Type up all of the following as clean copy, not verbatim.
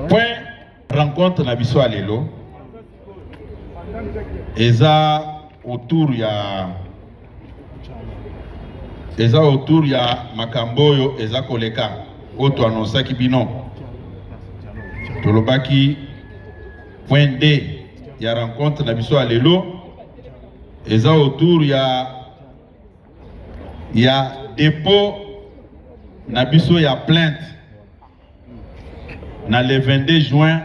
point rencontre na biso alelo eza autour ya makamboyo eza koleka oto annonsaki bino tolobaki point D ya rencontre na biso alelo eza autour ya dépôt na biso ya plainte na le 22 juin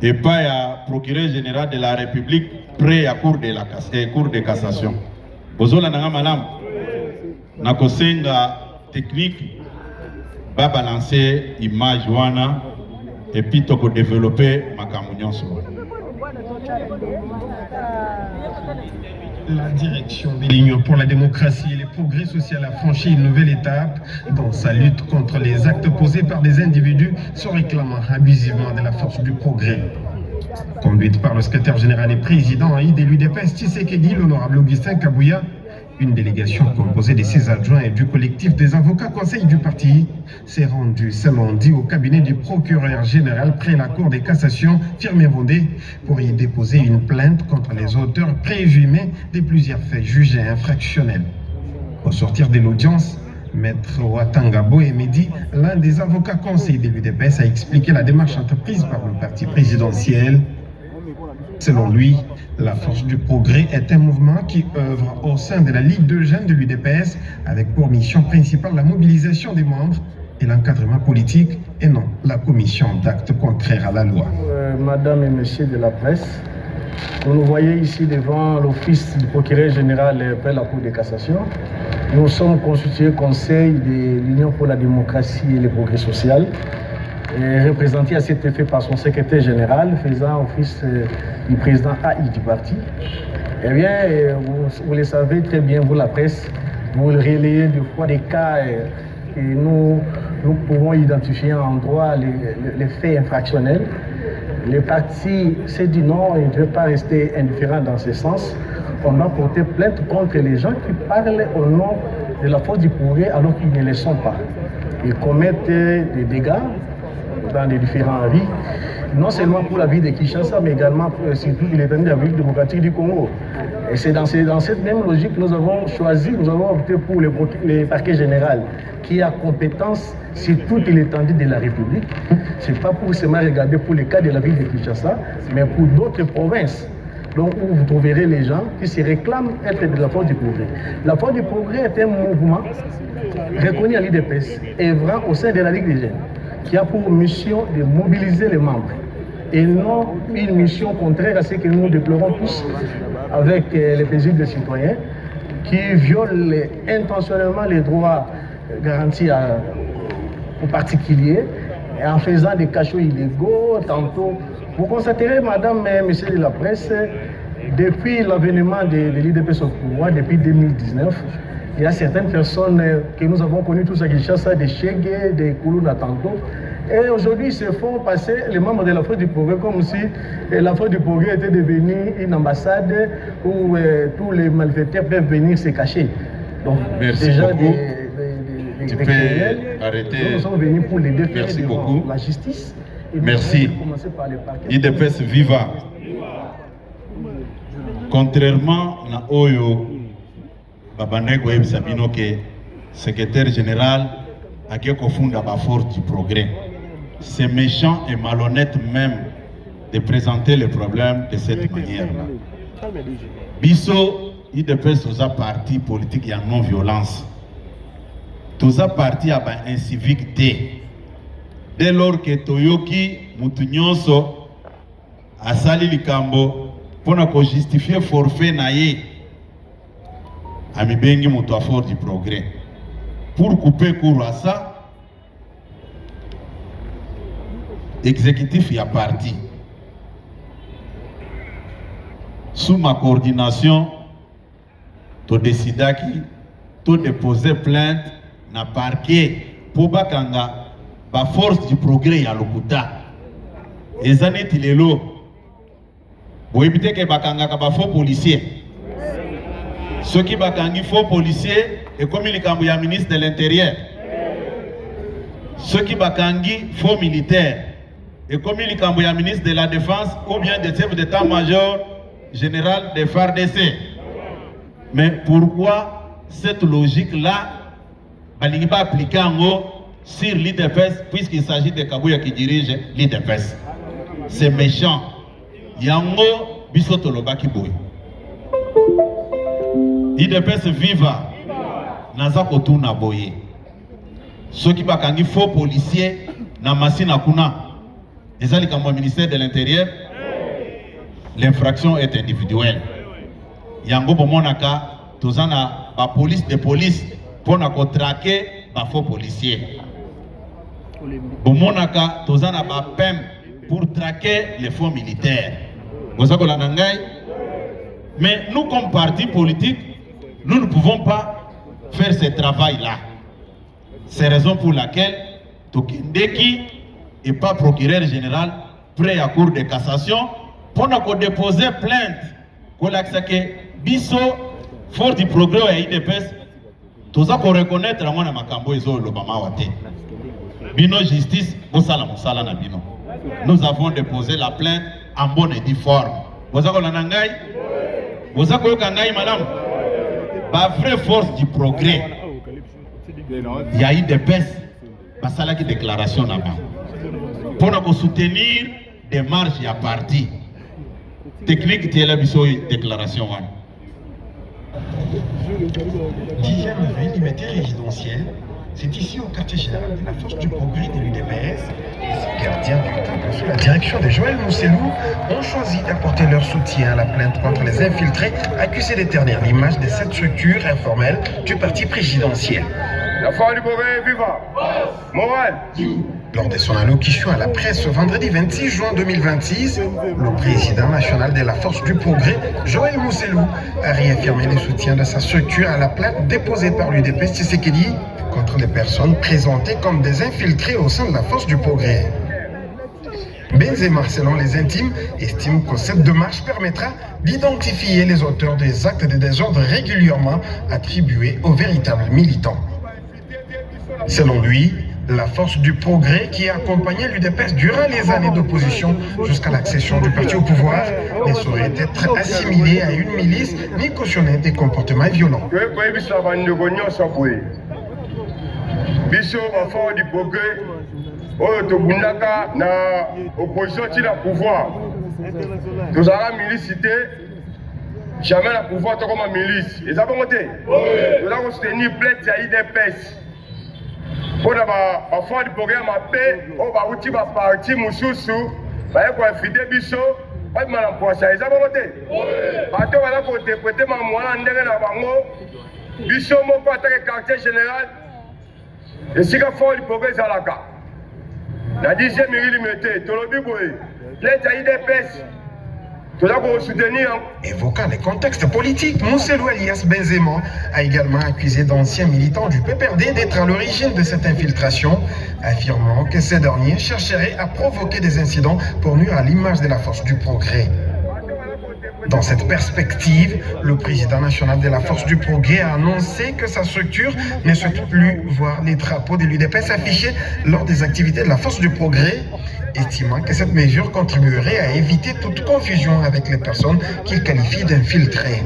et pas ya procureur général de la République près à cour de cassation. Bozola nanga malam na kosenga technique ba balancer image wana et puis toko développer makambo nyonso. La direction de l'Union pour la démocratie et le progrès social a franchi une nouvelle étape dans sa lutte contre les actes posés par des individus se réclamant abusivement de la force du progrès. Conduite par le secrétaire général et président de l'UDPS Tshisekedi, l'honorable Augustin Kabouya, une délégation composée de ses adjoints et du collectif des avocats conseil du parti s'est rendue ce lundi au cabinet du procureur général près la Cour de cassation Firmin-Vondé pour y déposer une plainte contre les auteurs présumés de plusieurs faits jugés infractionnels. Au sortir de l'audience, Maître Watangabo Emedi, l'un des avocats conseil de l'UDPS, a expliqué la démarche entreprise par le parti présidentiel. Selon lui, la force du progrès est un mouvement qui œuvre au sein de la Ligue de jeunes de l'UDPS avec pour mission principale la mobilisation des membres et l'encadrement politique et non la commission d'actes contraires à la loi. Madame et Messieurs de la presse, vous nous voyez ici devant l'office du procureur général près la Cour de cassation. Nous sommes constitués conseil de l'Union pour la démocratie et le progrès social, représenté à cet effet par son secrétaire général, faisant office du président AI du parti. Eh bien, vous le savez très bien, vous la presse, vous le relayez deux fois des cas que nous pouvons identifier en droit les faits infractionnels. Le parti s'est dit non, il ne veut pas rester indifférent dans ce sens. On doit porter plainte contre les gens qui parlent au nom de la force du progrès alors qu'ils ne le sont pas. Ils commettent des dégâts dans les différents vies, non seulement pour la vie de Kinshasa, mais également surtout pour l'étendue de la République démocratique du Congo. Et c'est dans cette même logique que nous avons choisi, nous avons opté pour le parquet général, qui a compétence sur toute l'étendue de la République. Ce n'est pas pour seulement regarder pour le cas de la ville de Kinshasa, mais pour d'autres provinces. Donc où vous trouverez les gens qui se réclament être de la force du progrès. La force du progrès est un mouvement reconnu à l'UDPS, œuvrant au sein de la Ligue des jeunes, qui a pour mission de mobiliser les membres et non une mission contraire à ce que nous déplorons tous avec les paisibles des citoyens qui violent intentionnellement les droits garantis aux particuliers et en faisant des cachots illégaux tantôt. Vous constaterez, madame et messieurs de la presse, depuis l'avènement de l'UDPS au pouvoir, depuis 2019, il y a certaines personnes que nous avons connues tous à Kinshasa, des Chegué, des Koulouna tantôt. Et aujourd'hui, ils se font passer les membres de la force du progrès comme si la force du progrès était devenue une ambassade où tous les malfaiteurs peuvent venir se cacher. Donc, merci déjà beaucoup. Tu peux arrêter. Nous sommes venus pour les déférer merci devant beaucoup. la justice. Et merci. IDPS viva. Contrairement à Oyo, Babandeko et Sabino, que secrétaire général a confondé la force du progrès. C'est méchant et malhonnête même de présenter le problème de cette manière-là. Bisso, IDPS, tous un parti politique et en non-violence. Tous un parti à incivique. Dès lors que Toyoki, Moutunyonso, a sali likambo, pour justifier forfait naïe, a mi bengi mutu a fort du progrès. Pour couper court à ça, exécutif y a parti. Sous ma coordination, tu décides qui, tu déposer plainte na parquet pour bakanga. La force du progrès à l'Okuta. Les années Tilelo, vous évitez que bakanga kaba faux policier. Ceux qui bakangi faux policier et comme il est ministre de l'Intérieur. ceux qui bakangi faux militaires et comme il y ministre de la Défense ou bien des chefs d'état-major général des FARDC. Mais pourquoi cette logique-là, elle n'est pas appliquée en haut sur l'IDPS, puisqu'il s'agit de Kabouya qui dirige l'IDPS? C'est méchant. Yango bisoto lobaki boy. IDPS viva. Naza kotuna boye. Ceux qui bakangi faux policiers na masina kuna. Ezali comme ministère de l'Intérieur. L'infraction est individuelle. Yango bomonaka tozana ba police de police pour na traquer ba faux policiers. Bomonaka tozana ba PEM pour traquer les faux militaires. Mais nous comme parti politique, nous ne pouvons pas faire ce travail-là. C'est la raison pour laquelle Tokindeki n'est pas procureur général prêt à cour de cassation pour nous déposer plainte pour l'accès biso fort du progrès à IDPS. Tout ça pour reconnaître à moi na makambo ezo lobama wate. Bino justice bosala musala na bino. Nous avons déposé la plainte en bonne et due forme. Vous avez nangai? Vous avez kangai madame? Ba vraie force du progrès. Il y a eu des baisses. Basala qui déclaration là-bas. Pour nous soutenir des marches à parti. Technique qui est la déclaration. 10e limité résidentiel, c'est ici au quartier général de la Force du Progrès de l'UDPS. Les gardiens du temple sous la direction de Joël Mousselou ont choisi d'apporter leur soutien à la plainte contre les infiltrés accusés de ternir l'image de cette structure informelle du parti présidentiel. La Force du Progrès, viva! Morale! Lors de son allocution à la presse ce vendredi 26 juin 2026, le président national de la Force du Progrès, Joël Mousselou, a réaffirmé le soutien de sa structure à la plainte déposée par l'UDPS Tshisekedi contre les personnes présentées comme des infiltrés au sein de la Force du Progrès. Benzema, selon les intimes, estime que cette démarche permettra d'identifier les auteurs des actes de désordre régulièrement attribués aux véritables militants. Selon lui, la Force du Progrès qui a accompagné l'UDPS durant les années d'opposition jusqu'à l'accession du parti au pouvoir ne saurait être assimilée à une milice ni cautionner des comportements violents. Biso la Force du Progrès, Tobundaka na opposition qui a pouvoir. Nous avons milicité, jamais la pouvoir comme une milice. Ils ont monté. Nous avons soutenu plainte à IDPS. Pour la Force du Progrès, ma paix, on va outil ma parti Moussoussou, va y inviter Biso, pas de mal en poisson. Ils ont monté. Attends, on va interpréter ma moine en la bango. Biso, mon pas attaquer quartier général. Et si la Force du Progrès est à la carte. La 10e millimètre, tout le monde, l'aide à IDPS, tout le monde soutenir. Évoquant les contextes politiques, Mousselou alias Benzema a également accusé d'anciens militants du PPRD d'être à l'origine de cette infiltration, affirmant que ces derniers chercheraient à provoquer des incidents pour nuire à l'image de la Force du Progrès. Dans cette perspective, le président national de la Force du Progrès a annoncé que sa structure ne souhaite plus voir les drapeaux de l'UDPS affichés lors des activités de la Force du Progrès, estimant que cette mesure contribuerait à éviter toute confusion avec les personnes qu'il qualifie d'infiltrés.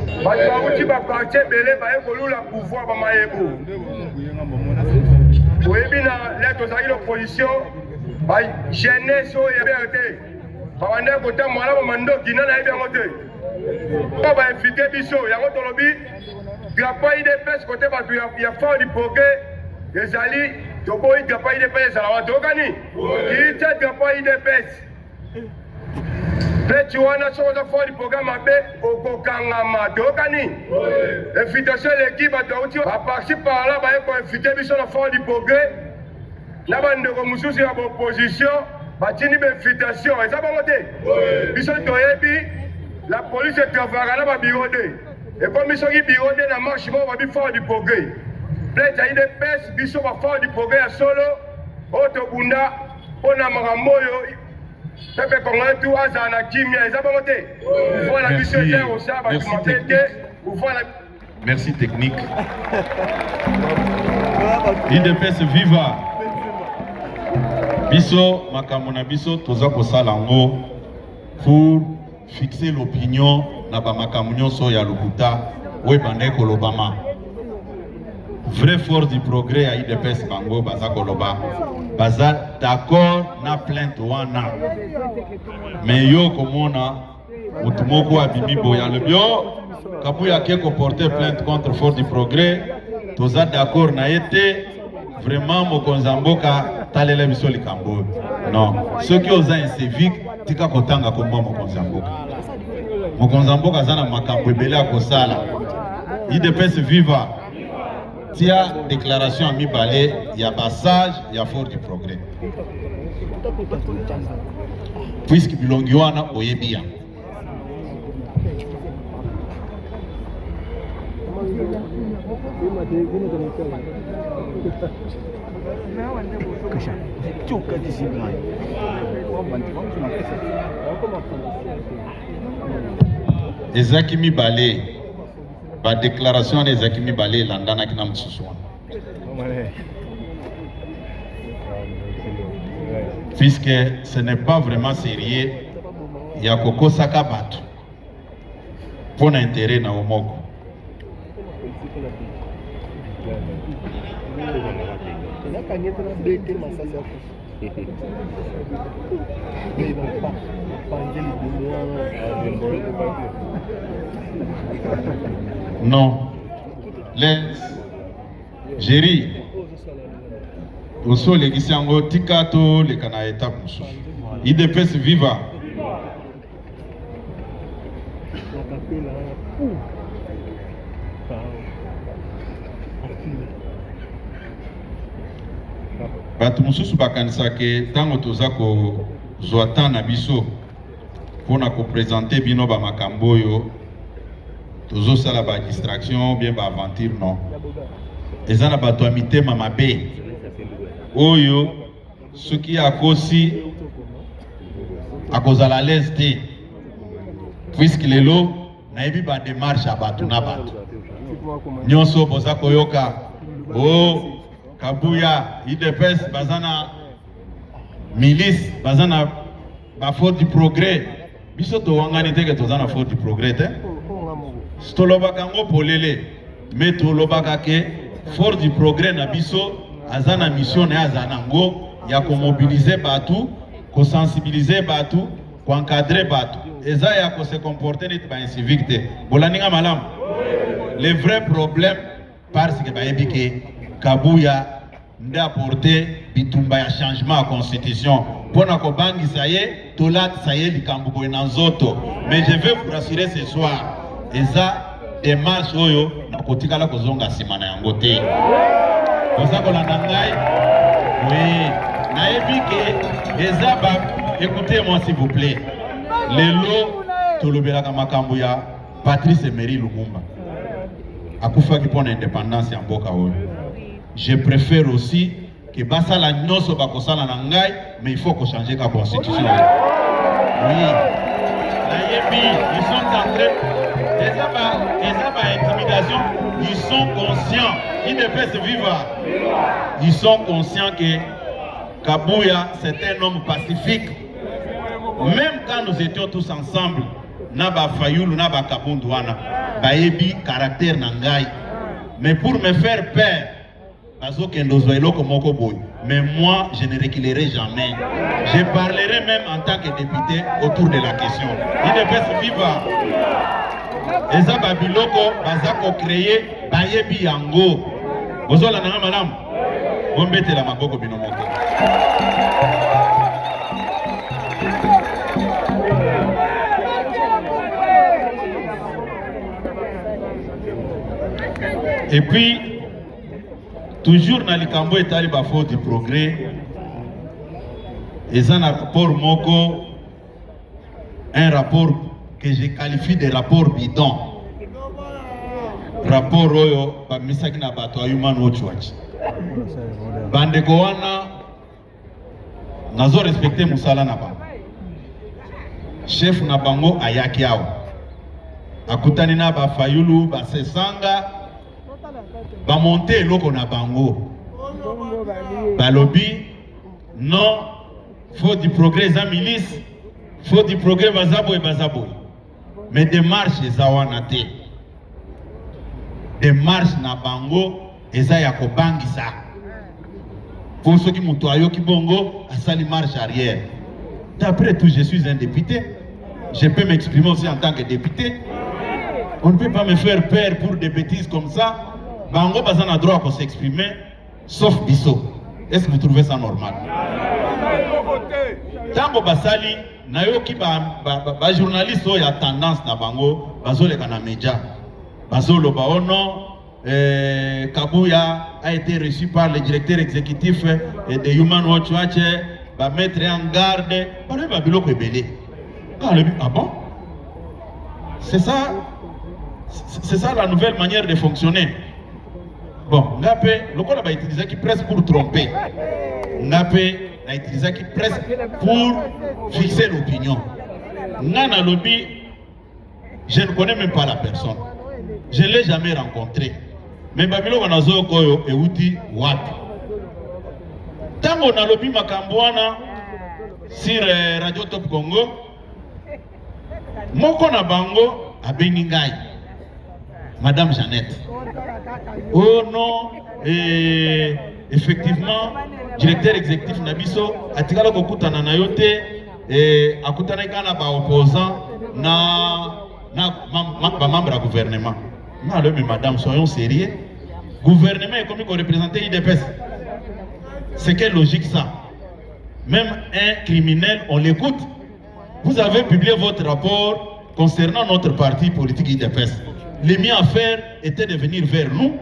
On va inviter Bisso, il y a un lobby, il n'y a pas eu de pêche côté il y a Force du Progrès, les alliés, il n'y a pas eu de pêche, alors on doit gagner. Il n'y a pas eu de pêche. Peut-être que tu as une Force du Programme au Kokangama, tu dois gagner. L'invitation de l'équipe, à partir par là, il faut inviter Bisso la Force du Progrès. Là, il y a une opposition, il y a une invitation, et ça va monter. Bisso, la police travaille là, et comme ils sont birodés dans la marche, ils vont faire du progrès. Peut-être qu'il y a des pêches, ils vont faire du progrès à solo, Otobunda, Onamamoyo, Pepe Congolais, tout Azana, Kimia, ils ont monté. Vous voyez la mission est au Saba, merci technique. IDPS viva. Biso makamona biso toza kosala ngo pour fixer l'opinion na ba makamunyo so ya lokuta we bande kolobama. Vrai force du progrès à IDPS bango baza koloba. Baza d'accord na plainte wana. Mais yo komona mutumoko abimi boya le bio kabuya ke ko porter plainte contre force du progrès. Toza d'accord na été vraiment mokonzamboka talela biso likambo. Non, ceux qui osent un civique tika kotanga komba mokonzamboka. Mokonzamboka zana makambo ebele akosala. IDPS viva. Tia déclaration à mi-balé, il y a passage, il y a fort du progrès. Puisque Bilongiwana oye bien. Ezaki mi-balé. La déclaration des Akimi Balé landana ki na mtsusu. Puisque ce n'est pas vraiment sérieux, il y a koko saka batu pour intérêt na omoko. Non. Les géri. Oso le gisango tikato le kana étape musu. IDPS viva. Batu mususu bakanisa ke tango toza ko zoata na biso pona ko présenter bino ba makambo yo. Tozo sala ba distraction bien ba aventure non. Ezana bato amité mamabe. Oyo soki akosi akozala leste. Puisque lelo nayebi ba démarche à bato na bato. Nyonso boza koyoka. Oh Kabuya IDPS bazana milice bazana ba faute du progrès. Biso to wangani teke tozana faute du progrès te. Stolobaka ngo polele mais tolobaka ke force du progrès na biso azana mission na azana ngo ya ko mobiliser batu, ko sensibiliser batu, ko encadrer batu. Eza ya ko se comporter net ba incivilité. Bolaninga malam. Le vrai problème parce que ba yebike Kabuya nde apporter bitumba ya changement à constitution. Pona ko bangi saye, tolat saye likambo boy na nzoto. Mais je veux vous rassurer ce soir. Eza démarche oyo na kotikala kozonga simana yango te. Oza kolanda ngai. Oui, na ebike eza ba écoutez-moi s'il vous plaît. Lelo tolobelaka makambo ya Patrice Emery Lumumba. Akufaki pona indépendance ya mboka oyo. Je préfère aussi que basala nyonso bakosala na ngai, mais il faut qu'on change la constitution. Oui. Ils sont en train des intimidation, ils sont conscients, ils ne peuvent se vivre. Ils sont conscients que Kabuya c'est un homme pacifique. Même quand nous étions tous ensemble, Naba Fayoulou, Naba Kabundouana, Baebi, caractère Nangai. Mais pour me faire peur, mais moi, je ne reculerai jamais. Je parlerai même en tant que député autour de la question. Il ne peut se vivre. Eza babiloko bazako créer bayebi yango. Bozola na madame. Bombete la maboko binomoko. Et puis toujours dans les cambo et taliba faute du progrès, et un rapport moko, un rapport que je qualifie de rapport bidon. Rapport oyo, pa misaki na bato a Human Rights Watch. Bandeko wana, nazo respecter musala na bango. Chef na bango ayaki awo. Akutani na ba Fayulu, ba Sesanga, ba monter loko na bango. Balobi non faut du progrès za milice, faut du progrès bazabo et bazabo. Mais démarche ezawana te. Démarche na bango eza ya kobangisa. Pour ceux qui m'ont qui bongo, à sali marche arrière. D'après tout, je suis un député. Je peux m'exprimer aussi en tant que député. On ne peut pas me faire peur pour des bêtises comme ça. Bango bazan a droit pour s'exprimer, sauf Bisso. Est-ce que vous trouvez ça normal? Tango basali, nayoki ba journaliste y a tendance na bango, bazole kana média. Bazolo baono. Kabouya a été reçu par le directeur exécutif de Human Rights Watch, va mettre en garde, ah bon? C'est ça la nouvelle manière de fonctionner. Bon, le code a utilisé qui presse pour tromper. A utilisé qui presse pour fixer l'opinion. Nana lobby, je ne connais même pas la personne. Je ne l'ai jamais rencontré. Mais Babilo wanazo koyo euti wapi. Tango na lobi makambwana sur Radio Top Congo. Moko na bango abengi ngai. Madame Jeannette. Oh non, effectivement, directeur exécutif Nabiso atikala kokutana na yote akutana kana ba opposant na membre du gouvernement. Non, mais madame, soyons sérieux. Gouvernement est comme qu'on représente l'IDPS. C'est quelle logique ça? Même un criminel, on l'écoute. Vous avez publié votre rapport concernant notre parti politique IDPS. Les miens à faire était de venir vers nous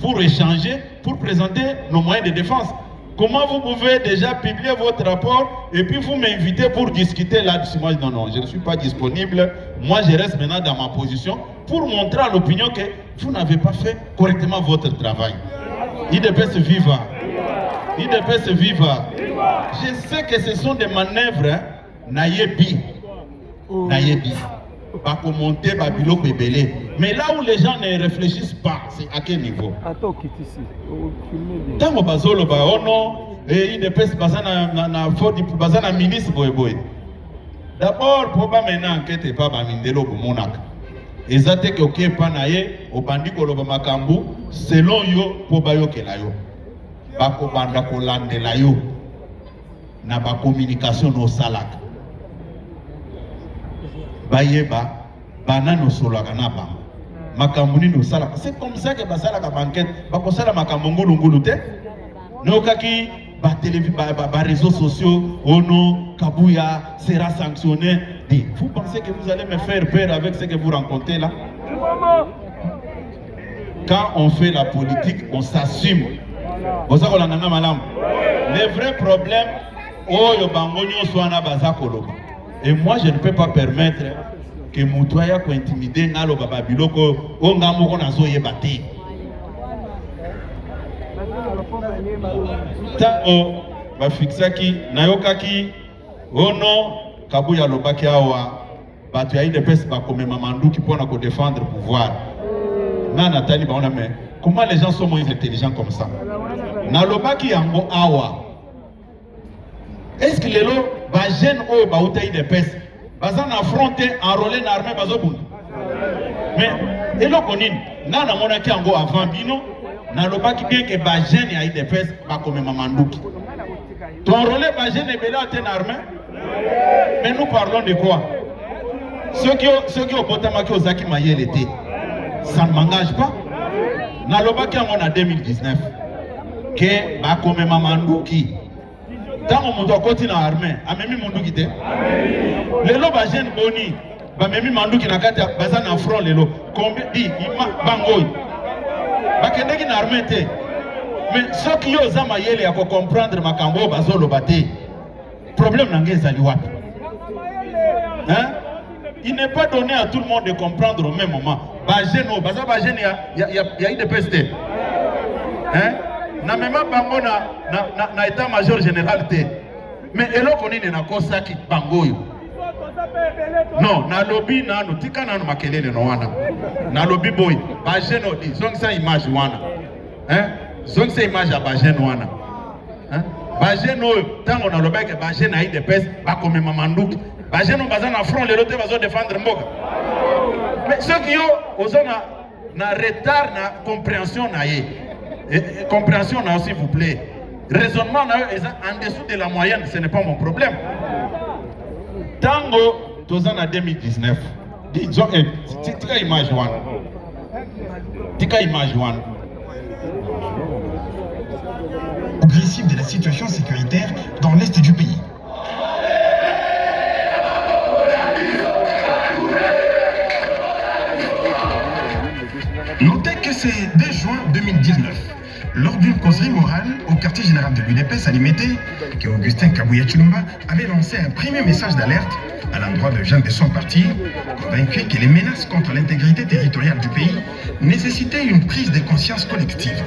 pour échanger, pour présenter nos moyens de défense. Comment vous pouvez déjà publier votre rapport et puis vous m'invitez pour discuter là-dessus? Moi, non, je ne suis pas disponible. Moi, je reste maintenant dans ma position pour montrer à l'opinion que vous n'avez pas fait correctement votre travail. IDPS viva. IDPS viva. Je sais que ce sont des manœuvres, naïebi. Naïebi. Pas commenter, babilo, bébélé. Mais là où les gens ne réfléchissent pas, c'est à quel niveau? Tant que bazolo ba ono et IDPS bazana na fort bazana ministre boy. D'abord pour pas maintenant enquête pas ba mindelo bo monaka. Ezate ke oké pa na ye obandi ko loba makambu selon yo po ba yo ke la yo. Ba ko banda ko landela yo na ba communication no salaka. Bayeba banano solo kana ba makamuni no sala. C'est comme ça que basala ka banquette ba ko sala makambo ngulu te no kaki ba télévision ba réseaux sociaux ono Kabouya sera sanctionné. Vous pensez que vous allez me faire peur avec ce que vous rencontrez là? Quand on fait la politique, on s'assume. Les vrais problèmes, et moi je ne peux pas permettre que Moutouaya soit intimidé dans le Babiloko, on a mon azoye bâti. Tant ba fixaki, nayokaki, ono Kabouya lobaki awa, batu ya IDPS ba comme Mamandou qui pour nous défendre le pouvoir. Na Nathalie ba on a mais comment les gens sont moins intelligents comme ça? Na lobaki yango awa. Est-ce que les lots ba jeune o ba uta IDPS bazan affronter enrôler dans l'armée bazobunda? Mais et lo konini na na monaki yango avant bino na lobaki bien que ba jeune ya IDPS ba comme Mamandou. Ton enrôler ba jeune et bela ten armée. Mais nous parlons de quoi? Ceux qui ont Botamaki aux Zaki Mayel était, ça ne m'engage pas. Nalobaki en 2019, que ba comme Mamandouki, tant on doit continuer à armer, a même Mondouki te. Les lots bajen boni, ba même Mandouki na kata bazan en front les lots. Combien dit bangoy, ba kendeki na armée te. Mais ceux qui ont Zamayel ya ko comprendre makambo bazolo bate. Problème n'engage à l'Iwapi. Hein? Il n'est pas donné à tout le monde de comprendre au même moment. Bajeno, baza bajeno, il y a eu des PST. Hein? Na même bango na état-major général te. Mais elo koni na kosa ki bangoyo. Non, na lobby na no tika na no makelele no wana. Na lobby boy, bajeno di zong sa image wana. Hein? Zong sa image a bajeno wana. Hein? Bagène tant on a le bec, bagène a eu des pèses, pas comme Mamandouk. Bagène on bazan à front, les autres vont défendre Mboka. Mais ceux qui ont na retard, na compréhension na compréhension na s'il vous plaît. Raisonnement na en dessous de la moyenne, ce n'est pas mon problème. Tango, tous en 2019. Disons, tika image one. Tika image one. Progressive de la situation sécuritaire dans l'est du pays. Notez que c'est dès juin 2019, lors d'une causerie morale au quartier général de l'UDPS à Limete, qu'Augustin Kabuya Tshilomba avait lancé un premier message d'alerte à l'endroit de gens de son parti, convaincu que les menaces contre l'intégrité territoriale du pays nécessitaient une prise de conscience collective.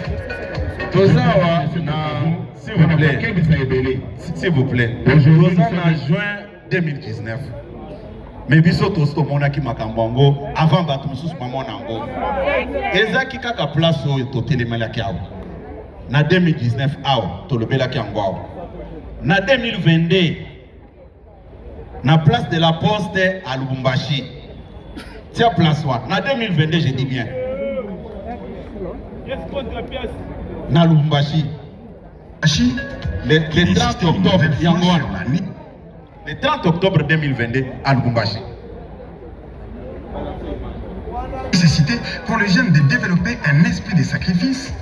S'il vous plaît, aujourd'hui en juin 2019. Mais biso tosto monaki makambongo avant batumusus mamonango. Ezaki kaka place o totelemelaki awo. Na 2019 awo tolobelaki yango awo. Na 2022 na place de la Poste à Lubumbashi. Tiens place wa. Na 2022 je dis bien. Na Lubumbashi. Le 30 octobre yango. Le 30 octobre 2022 à Lubumbashi. Nécessité pour les jeunes de développer un esprit de sacrifice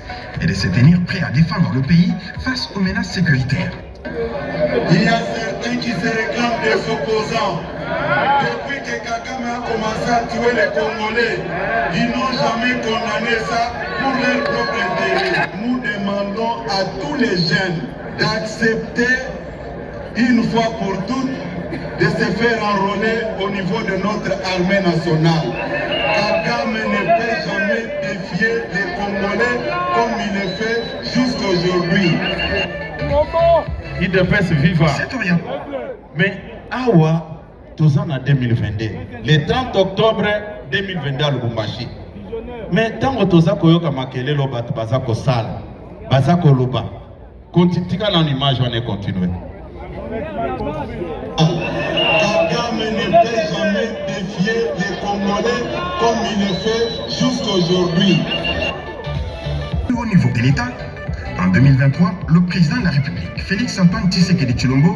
et de se tenir prêts à défendre le pays face aux menaces sécuritaires. Il y a certains qui se réclament des opposants. Depuis que Kagame a commencé à tuer les Congolais, ils n'ont jamais condamné ça pour leur propre intérêt. Nous demandons à tous les jeunes d'accepter une fois pour toutes de se faire enrôler au niveau de notre armée nationale. Kagame ne peut jamais défier les Congolais comme il le fait jusqu'aujourd'hui. Il devait se vivre. C'est rien. Mais awa, tous en 2022, le 30 octobre 2022 à Lubumbashi. Mais tant que tous en koyoka makele loba bazako sal, bazako loba. Continuez dans l'image, on est continué. Kagame ne peut jamais défier les Congolais comme il le fait jusqu'aujourd'hui. Au niveau de l'État, en 2023, le président de la République, Félix-Antoine Tshisekedi Tshilombo,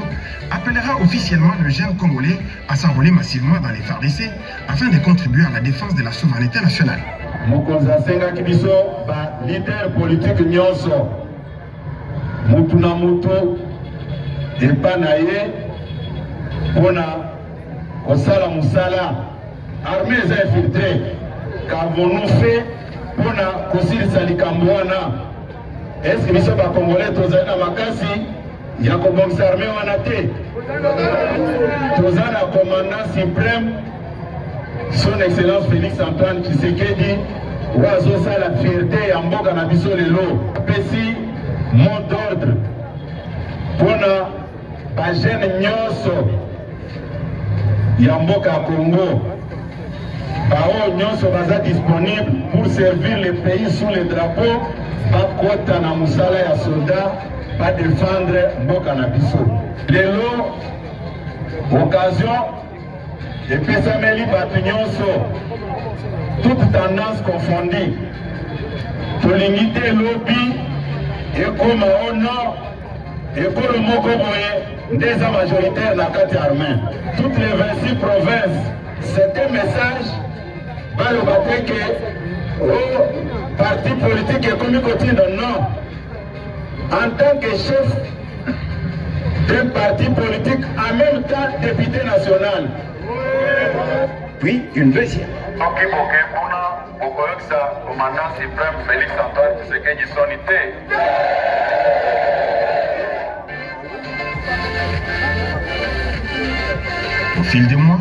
appellera officiellement le jeune Congolais à s'enrôler massivement dans les FARDC afin de contribuer à la défense de la souveraineté nationale. Mokonzi asengaki biso ba leader politique nyonso mutu na mutu epa na ye mpona kosala mosala armée eza infiltré qu'avons-nous fait mpona kosilisa likambo wana eske biso bakongolais tozali na makasi ya kobongisa armée wana te toza na commandant suprême son excellence Félix Antoine Tshisekedi oyo azosala fierté ya mboka na biso lelo apesi mot d'ordre mpona bagene nyonso ya mboka ya Congo bao nyonso baza disponible pour servir le pays sous le drapeau bakota na mosala ya soldat badefendre mboka na biso lelo occasion epesameli bato nyonso toute tendance confondue tolingi te lobi ekoma au nord ekolo moko boye nde eza majoritaire na kati ya armée toutes les 26 provinces. C'est un message baloba te ke o parti politique ekomi kotinda non. En tant que chef d'un parti politique, en même temps député national. Puis une deuxième. Ok, pour le commandant suprême Félix Antoine Tshisekedi Sonité. Au fil des mois,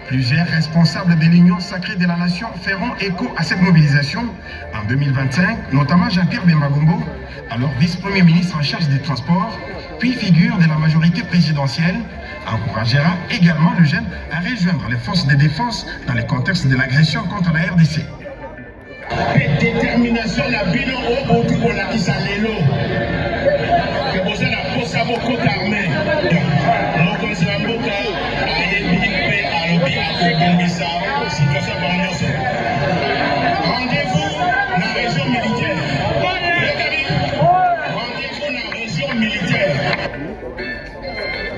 plusieurs responsables de l'Union sacrée de la nation feront écho à cette mobilisation. En 2025, notamment Jean-Pierre Bemba-Gombo, alors vice-premier ministre en charge des transports, puis figure de la majorité présidentielle, encouragera également le jeune à rejoindre les forces de défense dans le contexte de l'agression contre la RDC. Détermination la bilan au bout de la lelo. Que vous avez la posa mo okota armée mokonzi ya mboka ayebi mpe alobi akobongisa situation bango nyonso. Rendez-vous na région militaire. Rendez-vous na région militaire.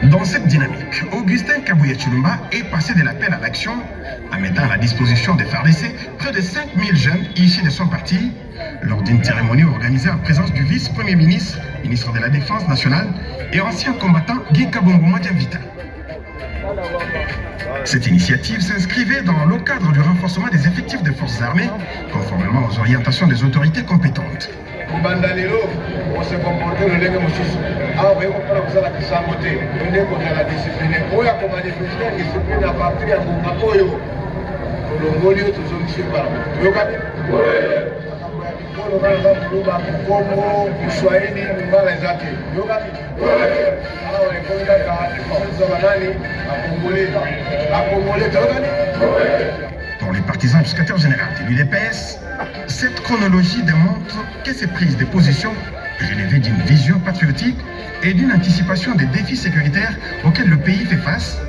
Dans cette dynamique, Augustin Kabuya Tshilomba est passé de l'appel à l'action en mettant à la disposition des FARDC près de 5000 jeunes issus de son parti lors d'une cérémonie organisée en présence du vice-premier ministre, ministre de la Défense nationale et ancien combattant Guy Kabongo Madiamvita. Cette initiative s'inscrivait dans le cadre du renforcement des effectifs des forces armées, conformément aux orientations des autorités compétentes. Bandalero, on s'est comporté le lègue mosusu. Ah, vous voyez, on a fait ça côté. On est contre la discipline. On a comme manifesté la discipline à partir de Mongapoyo. Le Mongolio, tout ça, monsieur Barbe. Vous avez vu? Oui. Congo, Kiswahili, Mbala Zaki. Vous avez vu? Oui. Alors, on est comme ça, la Congolais, Pour les partisans du secrétaire général de l'UDPS, cette chronologie démontre que ces prises de position relèvent d'une vision patriotique et d'une anticipation des défis sécuritaires auxquels le pays fait face.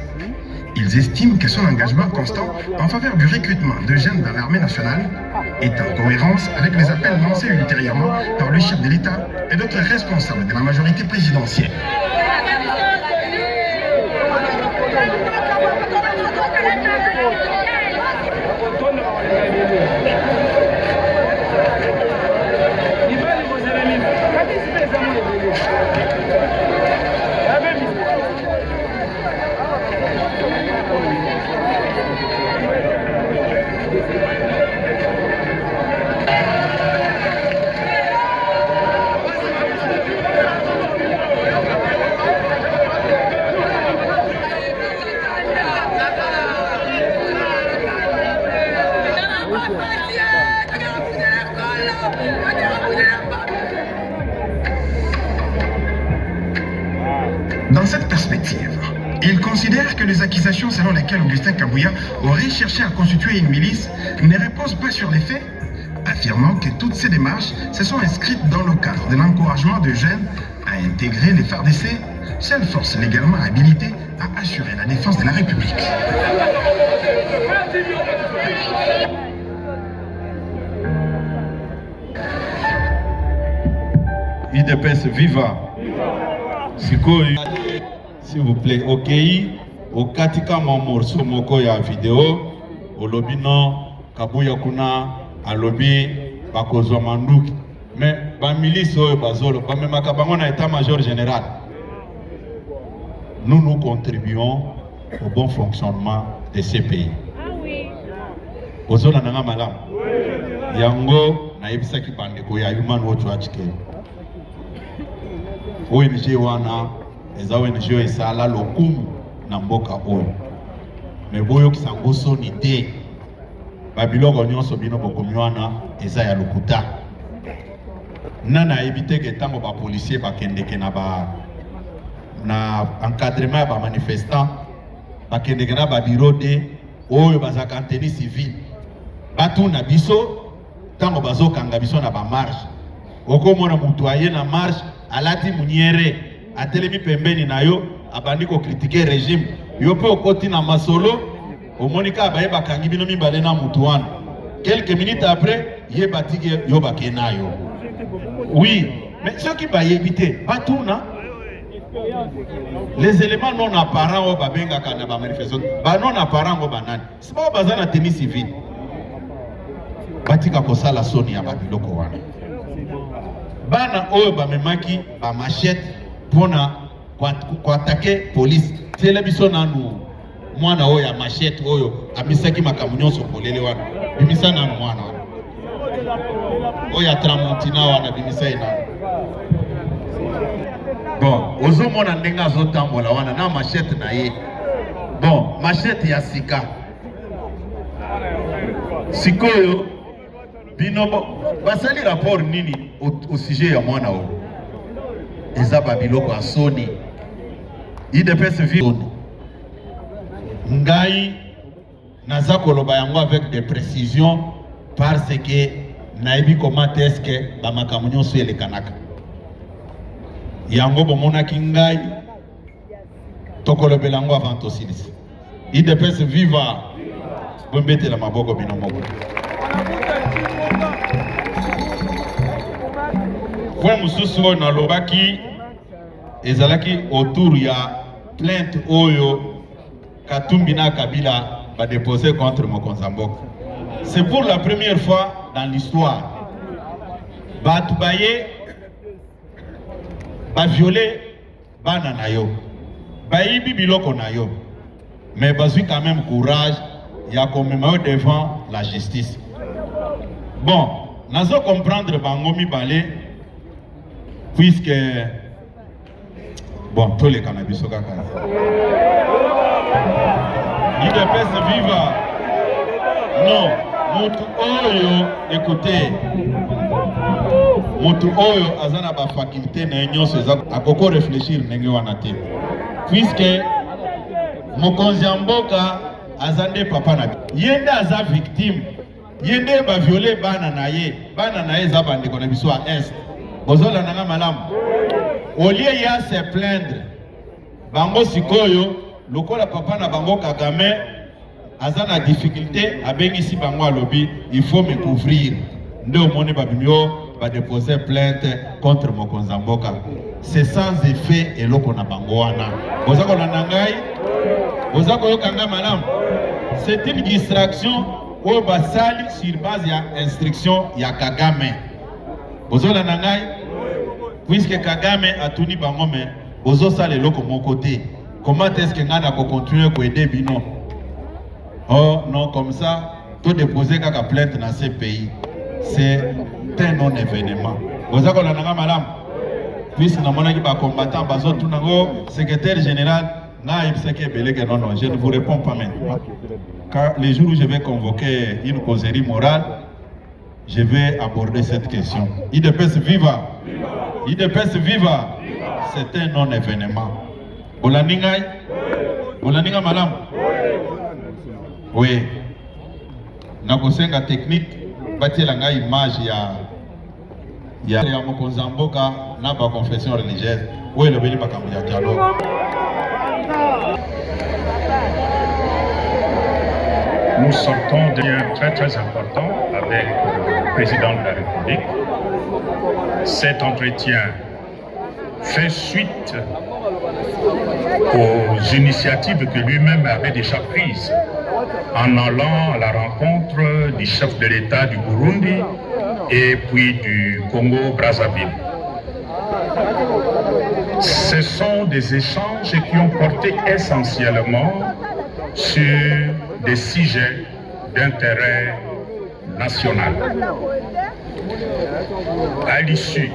Ils estiment que son engagement constant en faveur du recrutement de jeunes dans l'armée nationale est en cohérence avec les appels lancés ultérieurement par le chef de l'État et d'autres responsables de la majorité présidentielle. Dans cette perspective, il considère que les accusations selon lesquelles Augustin Kabuya aurait cherché à constituer une milice ne reposent pas sur les faits, affirmant que toutes ces démarches se sont inscrites dans le cadre de l'encouragement de jeunes à intégrer les FARDC, seule force légalement habilitée à assurer la défense de la République. UDPS viva. S'il vous plaît, ok, au katika morceau moko ya vidéo, au lobby non, Kabuya kuna, à lobby, bakozwa manduki. Mais, ba milice oyo bazolo, ba memaka bango na état-major général. Nous contribuons au bon fonctionnement de ces pays. Ozola nanga malam. Yango na yebisaki bandeko ya Human Rights Watch ke. ONG wana eza ONG esala lokumu na mboka oyo. Me boyo kisango soni te. Babiloko nyonso bino bokomi wana eza ya lokuta. Nana ebite ke tango ba policier bakendeke na encadrement ya ba manifestant bakendeke na ba bureau de oyo bazaka anteni civil. Batu na biso tango bazokanga biso na ba marche. Okomona mutu aye na marche alati muniere atelemi pembeni na yo abandi ko critiquer régime yo pe okoti na masolo omonika abaye bakangi bino mibale na mutu wana quelques minutes après ye batike yo bakena yo. Oui, mais ceux qui ba yebite batuna les éléments non apparents au babenga kana ba manifestation ba non apparents au banani c'est pas bazana tennis civil batika kosala soni ya babiloko wana. Bana oyo bamemaki ba machette pona kwa attaquer police tele biso nanu mwana oyo ya machette oyo amisaki makamu nyonso polele wana bimisa nanu mwana wana oyo ya Tramontina wana bimisa ina. Bon, ozomona ndenga azotambola wana na machette na ye. Bon, machette ya sika sikoyo binobo basali rapport nini au sujet ya mwana oyo eza babiloko ya soni UDPS vivoni ngai naza koloba yango avec des précisions parce que naibi comment est-ce que bamakambo nyonso elekanaka yango bomonaki ngai tokolobela yango avant tosilisa. IDPS viva bombetela maboko bino moko. Point mosusu oyo nalobaki ezalaki autour ya plainte oyo Katumbi na Kabila va déposer contre Mokonzi Mboka. C'est pour la première fois dans l'histoire. Batoubaye va violer bana na yo. Bayibi biloko na yo. Mais bazui quand même courage ya commémorer devant la justice. Bon, nazo comprendre bangomi balé puisque bon, tous les cannabis au kaka. IDPS viva. Non, mutu oyo, écoutez. Mutu oyo azana ba faculté na nyonso akoko réfléchir ndenge wana te. Puisque Mokonzi Mboka azande papa na yenda aza victime. Yende ba violer bana na ye za bandeko na biso a est. Bozola nanga malamu. Au lieu ya se plaindre, bango sikoyo, lokola papa na bango Kagame, azana difficulté, abengisi bango alobi, il faut me couvrir. Nde omone babimio va déposer plainte contre Mokonzi Mboka. C'est sans effet et loko na bango wana. Bozako na nangai, bozako yokanga malam. C'est une distraction au basali sur base ya instruction ya Kagame. Bozola nangai, puisque Kagame a tuni bango mais bozo sale loko mon côté. Comment est-ce que ngana ko continuer ko aider bino? Oh non, comme ça, tout déposer kaka plainte dans ces pays. C'est un non-événement. Vous avez dit madame, puisque nous avons ba combattant, bazo tout nango secrétaire général, na ibseke belege non non, je ne vous réponds pas maintenant. Car les jours où je vais convoquer une causerie morale, je vais aborder cette question. IDPS viva. IDPS viva. C'est un non-événement. Bolaningai? Bolaninga madame? Oui. Nakosenga technique. Bâtir la image ya Mokonzi Mboka na ba confession religieuse où est le béni makambo ya dialogue. Nous sortons d'un lien très important avec le président de la République. Cet entretien fait suite aux initiatives que lui-même avait déjà prises en allant à la rencontre du chef de l'État du Burundi et puis du Congo-Brazzaville. Ce sont des échanges qui ont porté essentiellement sur des sujets d'intérêt national. À l'issue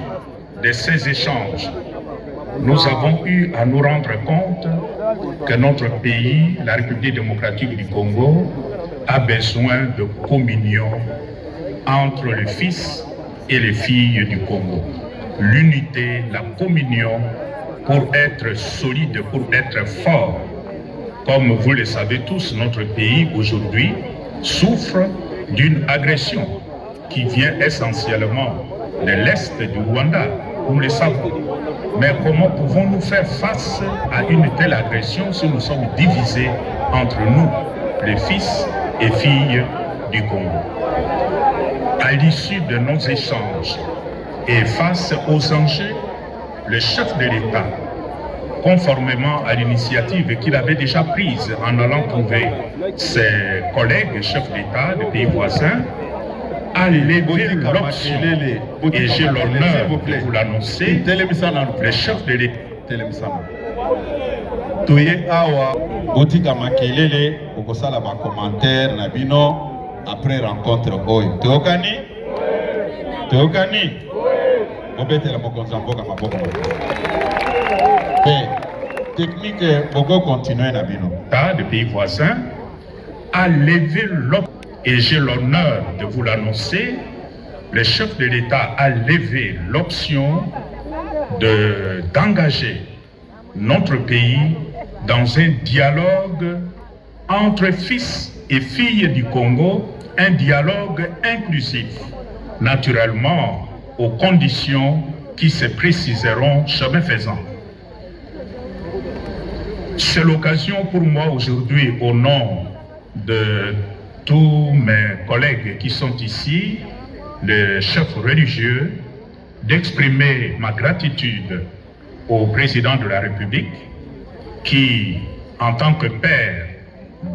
de ces échanges, nous avons eu à nous rendre compte que notre pays, la République démocratique du Congo, a besoin de communion entre le fils et les filles du Congo. L'unité, la communion pour être solide, pour être fort. Comme vous le savez tous, notre pays aujourd'hui souffre d'une agression qui vient essentiellement de l'Est du Rwanda, nous le savons. Mais comment pouvons-nous faire face à une telle agression si nous sommes divisés entre nous, les fils et filles du Congo? À l'issue de nos échanges et face aux enjeux, le chef de l'État, conformément à l'initiative qu'il avait déjà prise en allant trouver ses collègues chefs d'État de pays voisins, a levé l'option, et j'ai l'honneur de vous l'annoncer, le chef de l'État. Toye awa botika makelele okosala ba commentaire na bino après rencontre oyo. Teokani? Teokani? Obetela Mokonzi Mboka maboko. Technique boko continuer na bino. De pays voisins a levé l'option. Et j'ai l'honneur de vous l'annoncer, le chef de l'État a levé l'option d'engager notre pays dans un dialogue entre fils et filles du Congo, un dialogue inclusif, naturellement aux conditions qui se préciseront chemin faisant. C'est l'occasion pour moi aujourd'hui, au nom de tous mes collègues qui sont ici, les chefs religieux, d'exprimer ma gratitude au président de la République qui, en tant que père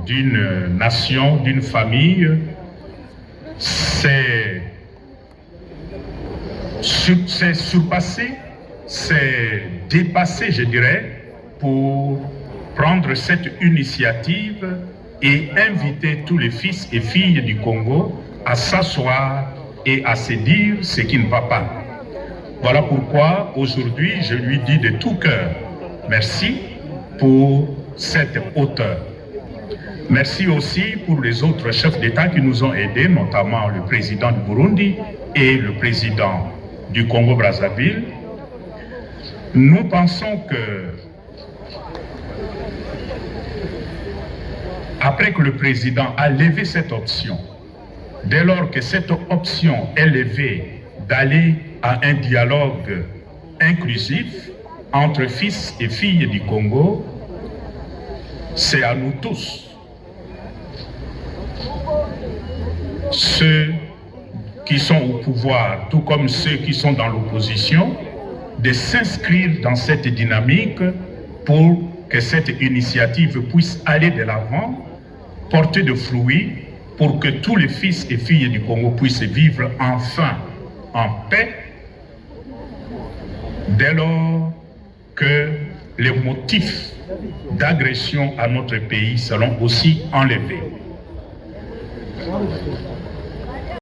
d'une nation, d'une famille, s'est surpassé, s'est dépassé, je dirais, pour prendre cette initiative et inviter tous les fils et filles du Congo à s'asseoir et à se dire ce qui ne va pas. Voilà pourquoi aujourd'hui je lui dis de tout cœur merci pour cette hauteur. Merci aussi pour les autres chefs d'État qui nous ont aidés, notamment le président du Burundi et le président du Congo-Brazzaville. Nous pensons que après que le président a levé cette option, dès lors que cette option est levée d'aller à un dialogue inclusif entre fils et filles du Congo, c'est à nous tous, ceux qui sont au pouvoir, tout comme ceux qui sont dans l'opposition, de s'inscrire dans cette dynamique pour que cette initiative puisse aller de l'avant, porter de fruits, pour que tous les fils et filles du Congo puissent vivre enfin en paix, dès lors que les motifs d'agression à notre pays seront aussi enlevés.